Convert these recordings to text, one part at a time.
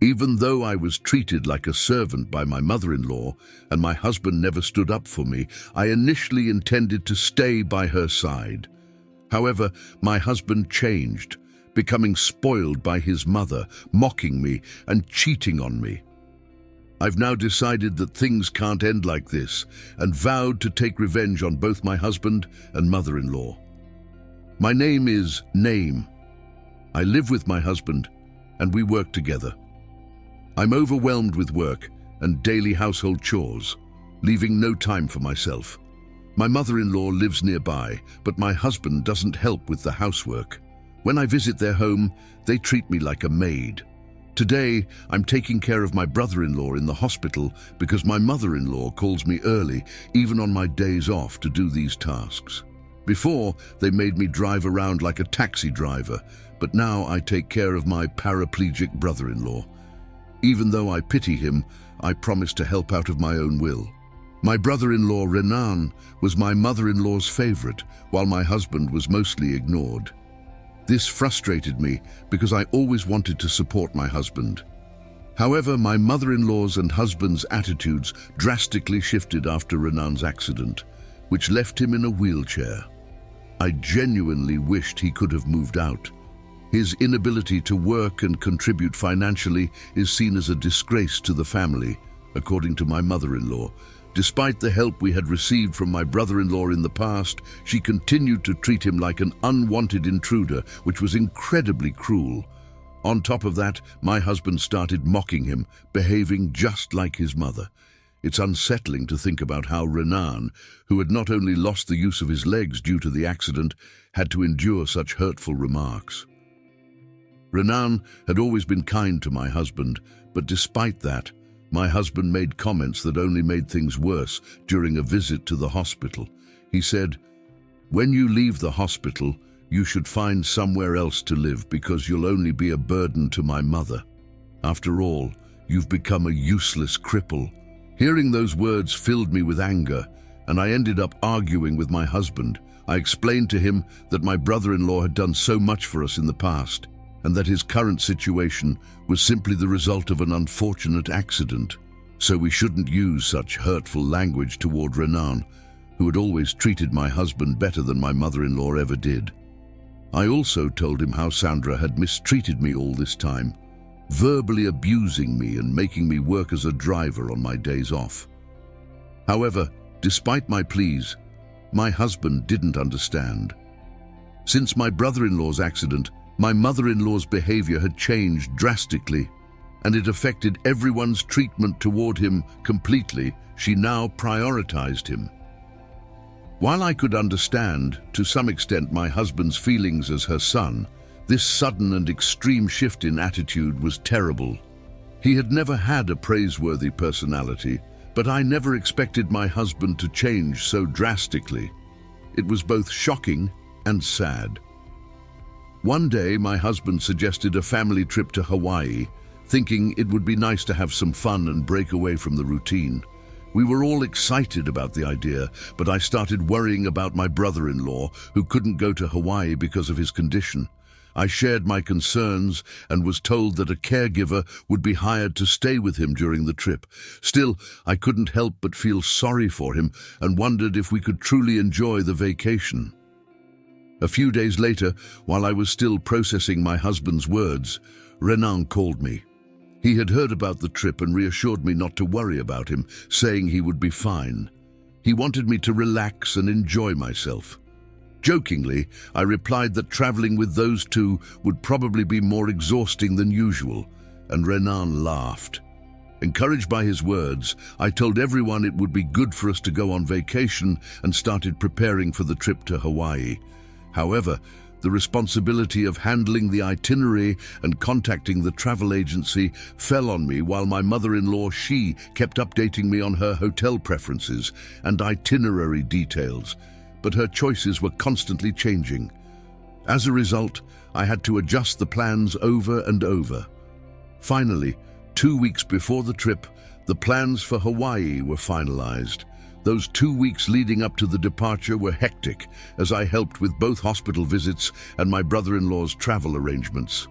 Even though I was treated like a servant by my mother-in-law and my husband never stood up for me, I initially intended to stay by her side. However, my husband changed, becoming spoiled by his mother, mocking me and cheating on me. I've now decided that things can't end like this and vowed to take revenge on both my husband and mother-in-law. My name is Name. I live with my husband and we work together. I'm overwhelmed with work and daily household chores, leaving no time for myself. My mother-in-law lives nearby, but my husband doesn't help with the housework. When I visit their home, they treat me like a maid. Today, I'm taking care of my brother-in-law in the hospital because my mother-in-law calls me early, even on my days off, to do these tasks. Before, they made me drive around like a taxi driver, but now I take care of my paraplegic brother-in-law. Even though I pity him, I promise to help out of my own will. My brother-in-law, Renan, was my mother-in-law's favorite, while my husband was mostly ignored. This frustrated me because I always wanted to support my husband. However, my mother-in-law's and husband's attitudes drastically shifted after Renan's accident, which left him in a wheelchair. I genuinely wished he could have moved out. His inability to work and contribute financially is seen as a disgrace to the family, according to my mother-in-law. Despite the help we had received from my brother-in-law in the past, she continued to treat him like an unwanted intruder, which was incredibly cruel. On top of that, my husband started mocking him, behaving just like his mother. It's unsettling to think about how Renan, who had not only lost the use of his legs due to the accident, had to endure such hurtful remarks. Renan had always been kind to my husband, but despite that, my husband made comments that only made things worse during a visit to the hospital. He said, "When you leave the hospital, you should find somewhere else to live because you'll only be a burden to my mother. After all, you've become a useless cripple." Hearing those words filled me with anger, and I ended up arguing with my husband. I explained to him that my brother-in-law had done so much for us in the past, and that his current situation was simply the result of an unfortunate accident. So we shouldn't use such hurtful language toward Renan, who had always treated my husband better than my mother-in-law ever did. I also told him how Sandra had mistreated me all this time, verbally abusing me and making me work as a driver on my days off. However, despite my pleas, my husband didn't understand. Since my brother-in-law's accident, my mother-in-law's behavior had changed drastically, and it affected everyone's treatment toward him completely. She now prioritized him. While I could understand, to some extent, my husband's feelings as her son, this sudden and extreme shift in attitude was terrible. He had never had a praiseworthy personality, but I never expected my husband to change so drastically. It was both shocking and sad. One day, my husband suggested a family trip to Hawaii, thinking it would be nice to have some fun and break away from the routine. We were all excited about the idea, but I started worrying about my brother-in-law, who couldn't go to Hawaii because of his condition. I shared my concerns and was told that a caregiver would be hired to stay with him during the trip. Still, I couldn't help but feel sorry for him and wondered if we could truly enjoy the vacation. A few days later, while I was still processing my husband's words, Renan called me. He had heard about the trip and reassured me not to worry about him, saying he would be fine. He wanted me to relax and enjoy myself. Jokingly, I replied that traveling with those two would probably be more exhausting than usual, and Renan laughed. Encouraged by his words, I told everyone it would be good for us to go on vacation and started preparing for the trip to Hawaii. However, the responsibility of handling the itinerary and contacting the travel agency fell on me while my mother-in-law, she kept updating me on her hotel preferences and itinerary details, but her choices were constantly changing. As a result, I had to adjust the plans over and over. Finally, 2 weeks before the trip, the plans for Hawaii were finalized. Those 2 weeks leading up to the departure were hectic, as I helped with both hospital visits and my brother-in-law's travel arrangements.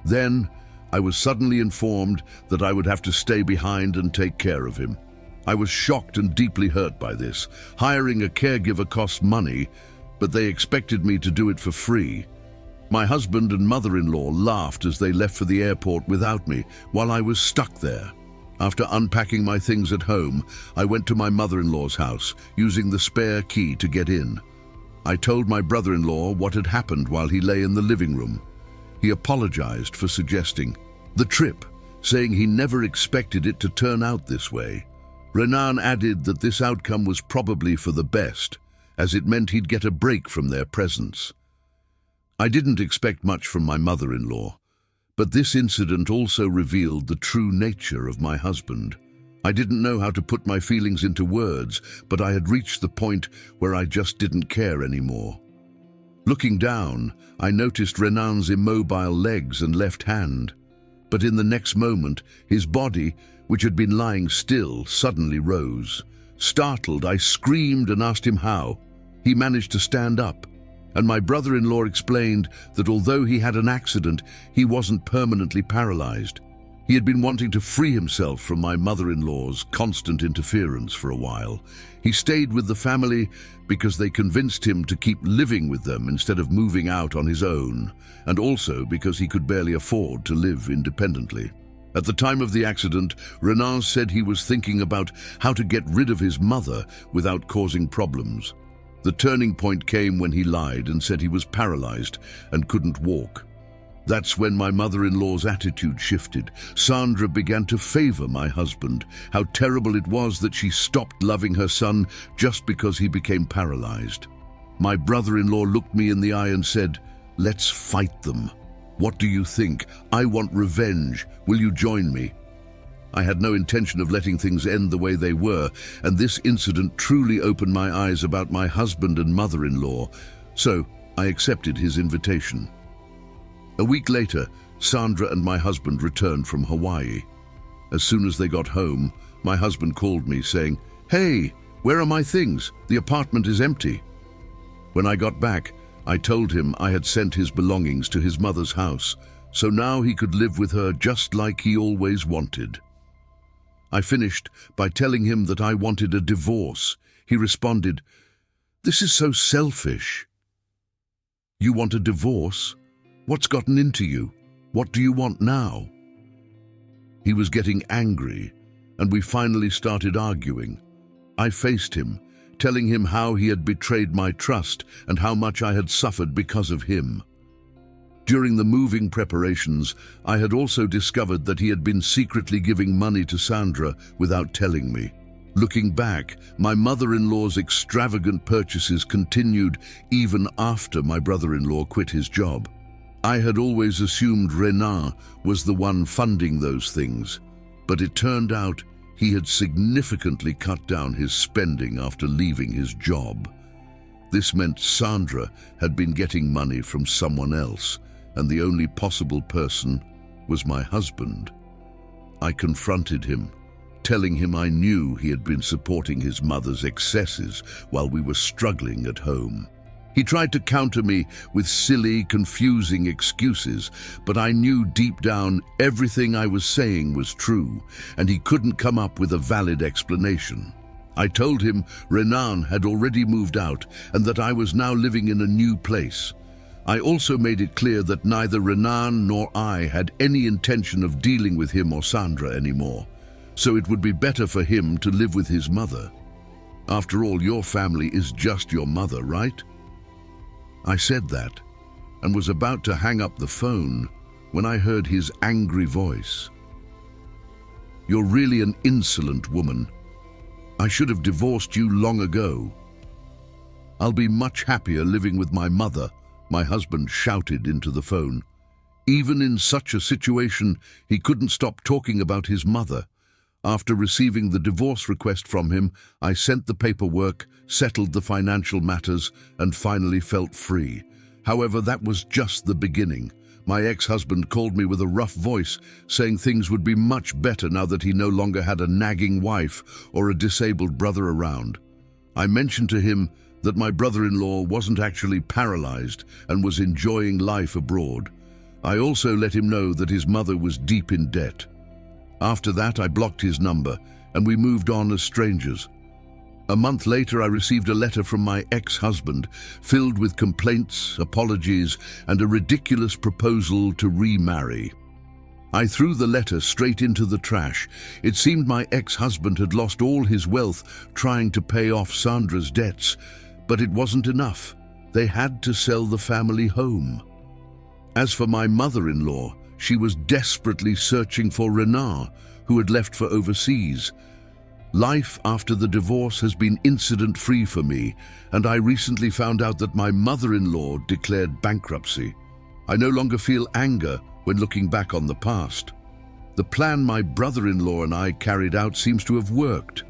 Then, I was suddenly informed that I would have to stay behind and take care of him. I was shocked and deeply hurt by this. Hiring a caregiver costs money, but they expected me to do it for free. My husband and mother-in-law laughed as they left for the airport without me, while I was stuck there. After unpacking my things at home, I went to my mother-in-law's house, using the spare key to get in. I told my brother-in-law what had happened while he lay in the living room. He apologized for suggesting the trip, saying he never expected it to turn out this way. Renan added that this outcome was probably for the best, as it meant he'd get a break from their presence. I didn't expect much from my mother-in-law, but this incident also revealed the true nature of my husband. I didn't know how to put my feelings into words, but I had reached the point where I just didn't care anymore. Looking down, I noticed Renan's immobile legs and left hand, but in the next moment, his body, which had been lying still, suddenly rose. Startled, I screamed and asked him how. He managed to stand up, and my brother-in-law explained that although he had an accident, he wasn't permanently paralyzed. He had been wanting to free himself from my mother-in-law's constant interference for a while. He stayed with the family because they convinced him to keep living with them instead of moving out on his own, and also because he could barely afford to live independently. At the time of the accident, Renan said he was thinking about how to get rid of his mother without causing problems. The turning point came when he lied and said he was paralyzed and couldn't walk. That's when my mother-in-law's attitude shifted. Sandra began to favor my husband. How terrible it was that she stopped loving her son just because he became paralyzed. My brother-in-law looked me in the eye and said, "Let's fight them. What do you think? I want revenge. Will you join me?" I had no intention of letting things end the way they were, and this incident truly opened my eyes about my husband and mother-in-law, so I accepted his invitation. A week later, Sandra and my husband returned from Hawaii. As soon as they got home, my husband called me saying, "Hey, where are my things? The apartment is empty." When I got back, I told him I had sent his belongings to his mother's house, so now he could live with her just like he always wanted. I finished by telling him that I wanted a divorce. He responded, "This is so selfish." "You want a divorce? What's gotten into you? What do you want now?" He was getting angry, and we finally started arguing. I faced him, telling him how he had betrayed my trust and how much I had suffered because of him. During the moving preparations, I had also discovered that he had been secretly giving money to Sandra without telling me. Looking back, my mother-in-law's extravagant purchases continued even after my brother-in-law quit his job. I had always assumed Renan was the one funding those things, but it turned out he had significantly cut down his spending after leaving his job. This meant Sandra had been getting money from someone else, and the only possible person was my husband. I confronted him, telling him I knew he had been supporting his mother's excesses while we were struggling at home. He tried to counter me with silly, confusing excuses, but I knew deep down everything I was saying was true, and he couldn't come up with a valid explanation. I told him Renan had already moved out and that I was now living in a new place. I also made it clear that neither Renan nor I had any intention of dealing with him or Sandra anymore, so it would be better for him to live with his mother. After all, your family is just your mother, right? I said that, and was about to hang up the phone when I heard his angry voice. "You're really an insolent woman. I should have divorced you long ago." "I'll be much happier living with my mother," my husband shouted into the phone. Even in such a situation, he couldn't stop talking about his mother. After receiving the divorce request from him, I sent the paperwork, settled the financial matters, and finally felt free. However, that was just the beginning. My ex-husband called me with a rough voice, saying things would be much better now that he no longer had a nagging wife or a disabled brother around. I mentioned to him that my brother-in-law wasn't actually paralyzed and was enjoying life abroad. I also let him know that his mother was deep in debt. After that, I blocked his number, and we moved on as strangers. A month later, I received a letter from my ex-husband, filled with complaints, apologies, and a ridiculous proposal to remarry. I threw the letter straight into the trash. It seemed my ex-husband had lost all his wealth trying to pay off Sandra's debts, but it wasn't enough. They had to sell the family home. As for my mother-in-law, she was desperately searching for Renard, who had left for overseas. Life after the divorce has been incident-free for me, and I recently found out that my mother-in-law declared bankruptcy. I no longer feel anger when looking back on the past. The plan my brother-in-law and I carried out seems to have worked.